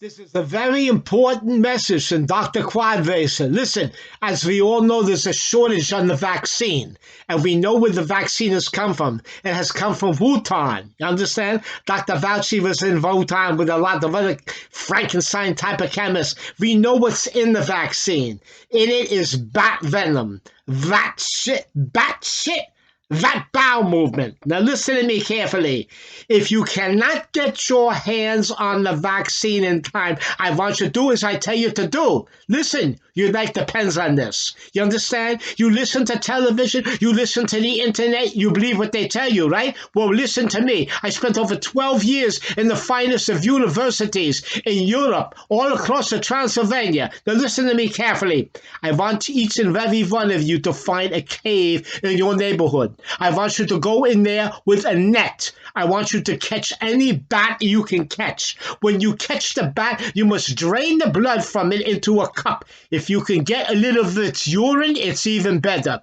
This is a very important message from Dr. Quadracer. Listen, as we all know, there's a shortage on the vaccine, and we know where the vaccine has come from. It has come from Wuhan. You understand? Dr. Fauci was in Wuhan with a lot of other Frankenstein type of chemists. We know what's in the vaccine. In it is bat venom. Bat shit. That bowel movement. Now listen to me carefully. If you cannot get your hands on the vaccine in time, I want you to do as I tell you to do. Listen, your life depends on this. You understand? You listen to television, you listen to the internet, you believe what they tell you, right? Well, listen to me. I spent over 12 years in the finest of universities in Europe, all across the Transylvania. Now listen to me carefully. I want each and every one of you to find a cave in your neighborhood. I want you to go in there with a net. I want you to catch any bat you can catch. When you catch the bat, you must drain the blood from it into a cup. If you can get a little of its urine, it's even better.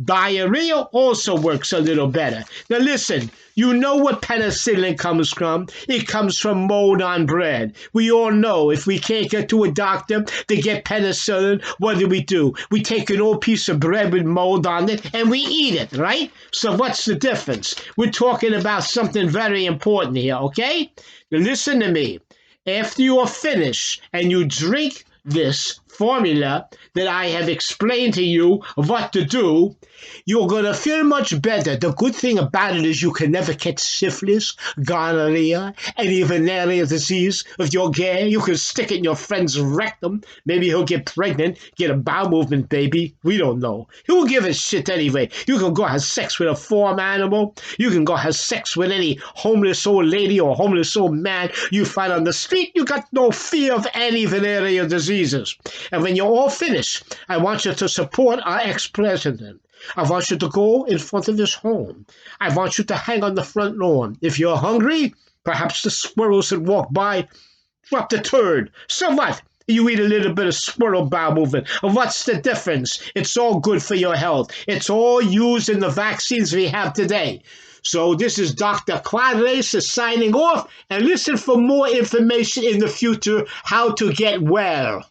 Diarrhea also works a little better. Now listen, you know what penicillin comes from. It comes from mold on bread. We all know if we can't get to a doctor to get penicillin, what do? We take an old piece of bread with mold on it and we eat it, right? So what's the difference? We're talking about something very important here, okay? Now listen to me. After you are finished and you drink this formula that I have explained to you what to do, you're going to feel much better. The good thing about it is you can never catch syphilis, gonorrhea, any venereal disease. If you're gay, you can stick it in your friend's rectum. Maybe he'll get pregnant, get a bowel movement baby. We don't know. Who will give a shit anyway? You can go have sex with a farm animal. You can go have sex with any homeless old lady or homeless old man you find on the street. You got no fear of any venereal diseases. And when you're all finished, I want you to support our ex-president. I want you to go in front of his home. I want you to hang on the front lawn. If you're hungry, perhaps the squirrels that walk by drop the turd. So what? You eat a little bit of squirrel bowel movement. What's the difference? It's all good for your health. It's all used in the vaccines we have today. So this is Dr. Quadracer signing off, and listen for more information in the future how to get well.